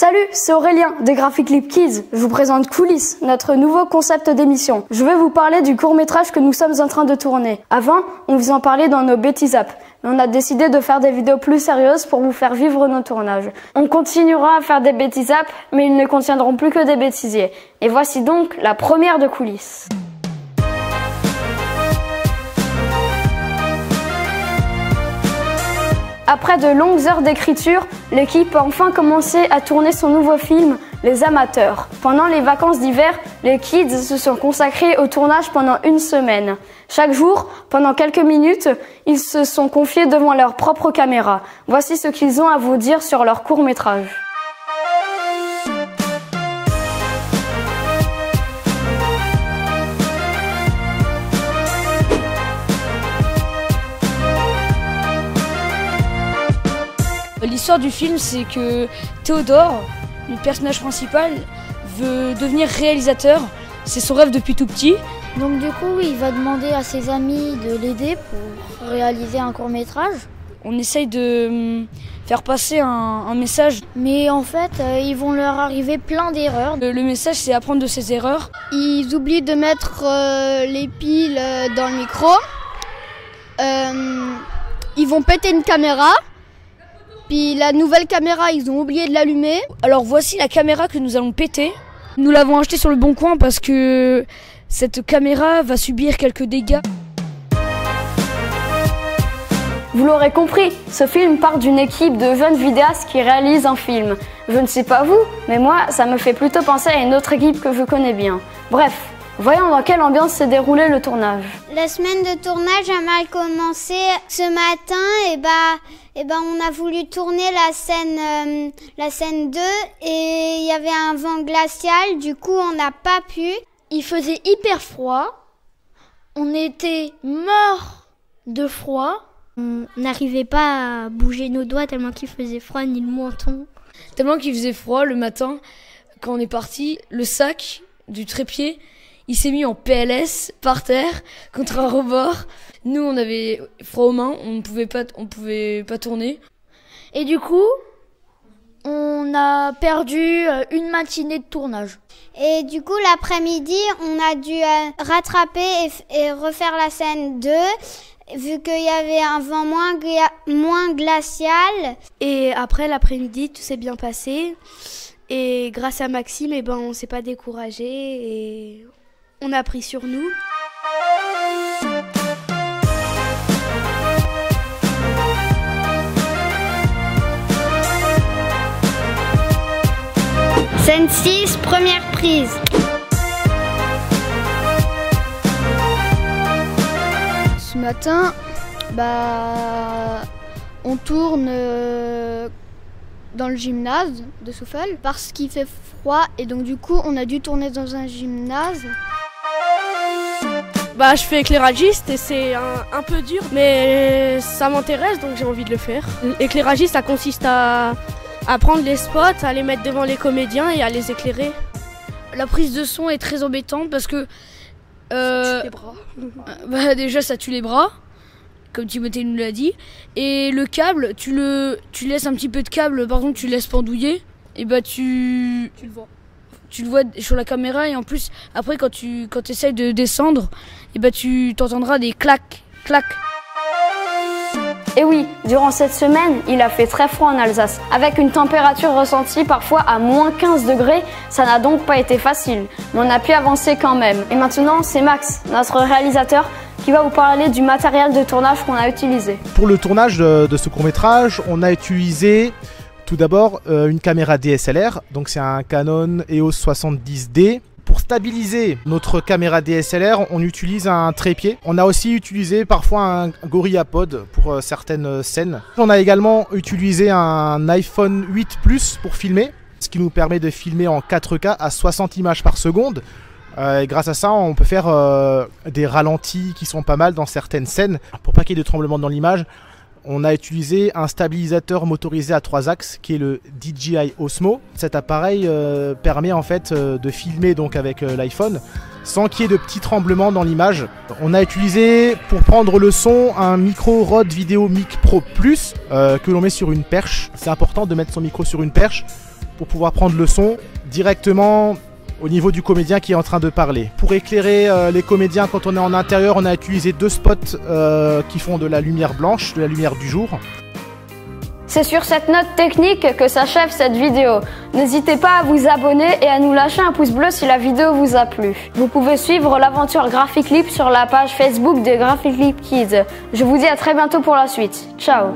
Salut, c'est Aurélien des Graphic Clip Kids. Je vous présente Coulisses, notre nouveau concept d'émission. Je vais vous parler du court-métrage que nous sommes en train de tourner. Avant, on vous en parlait dans nos bêtises-apps, mais on a décidé de faire des vidéos plus sérieuses pour vous faire vivre nos tournages. On continuera à faire des bêtises-apps, mais ils ne contiendront plus que des bêtisiers. Et voici donc la première de Coulisses. Après de longues heures d'écriture, l'équipe a enfin commencé à tourner son nouveau film, Les Amateurs. Pendant les vacances d'hiver, les kids se sont consacrés au tournage pendant une semaine. Chaque jour, pendant quelques minutes, ils se sont confiés devant leur propre caméra. Voici ce qu'ils ont à vous dire sur leur court-métrage. L'histoire du film, c'est que Théodore, le personnage principal, veut devenir réalisateur. C'est son rêve depuis tout petit. Donc du coup, il va demander à ses amis de l'aider pour réaliser un court-métrage. On essaye de faire passer un message. Mais en fait, ils vont leur arriver plein d'erreurs. Le message, c'est apprendre de ses erreurs. Ils oublient de mettre les piles dans le micro. Ils vont péter une caméra. Puis la nouvelle caméra, ils ont oublié de l'allumer. Alors voici la caméra que nous allons péter. Nous l'avons achetée sur le Bon Coin parce que cette caméra va subir quelques dégâts. Vous l'aurez compris, ce film part d'une équipe de jeunes vidéastes qui réalisent un film. Je ne sais pas vous, mais moi, ça me fait plutôt penser à une autre équipe que je connais bien. Bref, voyons dans quelle ambiance s'est déroulé le tournage. La semaine de tournage a mal commencé. Ce matin, on a voulu tourner la scène 2 et il y avait un vent glacial, du coup on n'a pas pu. Il faisait hyper froid, on était morts de froid. On n'arrivait pas à bouger nos doigts tellement qu'il faisait froid, ni le menton. Tellement qu'il faisait froid le matin, quand on est parti, le sac du trépied, il s'est mis en PLS par terre contre un rebord. Nous, on avait froid aux mains, on pouvait pas tourner. Et du coup, on a perdu une matinée de tournage. Et du coup, l'après-midi, on a dû rattraper et refaire la scène 2, vu qu'il y avait un vent moins glacial. Et après, l'après-midi, tout s'est bien passé. Et grâce à Maxime, on s'est pas découragé et on a pris sur nous. Scène 6, première prise. Ce matin, on tourne dans le gymnase de Souffel parce qu'il fait froid et donc du coup on a dû tourner dans un gymnase. Je fais éclairagiste et c'est un peu dur, mais ça m'intéresse donc j'ai envie de le faire. Éclairagiste, ça consiste à prendre les spots, à les mettre devant les comédiens et à les éclairer. La prise de son est très embêtante parce que ça tue les bras. Déjà ça tue les bras, comme Timothée nous l'a dit. Et le câble, tu laisses un petit peu de câble, par exemple tu le laisses pendouiller, et tu le vois. Tu le vois sur la caméra et en plus après quand tu essayes de descendre, tu t'entendras des clacs. Et oui, durant cette semaine, il a fait très froid en Alsace. Avec une température ressentie parfois à moins 15 degrés, ça n'a donc pas été facile. Mais on a pu avancer quand même. Et maintenant, c'est Max, notre réalisateur, qui va vous parler du matériel de tournage qu'on a utilisé. Pour le tournage de ce court-métrage, on a utilisé tout d'abord une caméra DSLR. Donc c'est un Canon EOS 70D. Pour stabiliser notre caméra DSLR, on utilise un trépied. On a aussi utilisé parfois un GorillaPod pour certaines scènes. On a également utilisé un iPhone 8 Plus pour filmer, ce qui nous permet de filmer en 4K à 60 images par seconde. Et grâce à ça, on peut faire des ralentis qui sont pas mal dans certaines scènes. Pour pas qu'il y ait de tremblement dans l'image, on a utilisé un stabilisateur motorisé à 3 axes qui est le DJI Osmo. Cet appareil permet en fait de filmer donc avec l'iPhone sans qu'il y ait de petits tremblements dans l'image. On a utilisé pour prendre le son un micro Rode Video Mic Pro Plus que l'on met sur une perche. C'est important de mettre son micro sur une perche pour pouvoir prendre le son directement au niveau du comédien qui est en train de parler. Pour éclairer les comédiens quand on est en intérieur, on a utilisé 2 spots qui font de la lumière blanche, de la lumière du jour. C'est sur cette note technique que s'achève cette vidéo. N'hésitez pas à vous abonner et à nous lâcher un pouce bleu si la vidéo vous a plu. Vous pouvez suivre l'aventure Graphiclip sur la page Facebook de Graphiclip Kids. Je vous dis à très bientôt pour la suite. Ciao!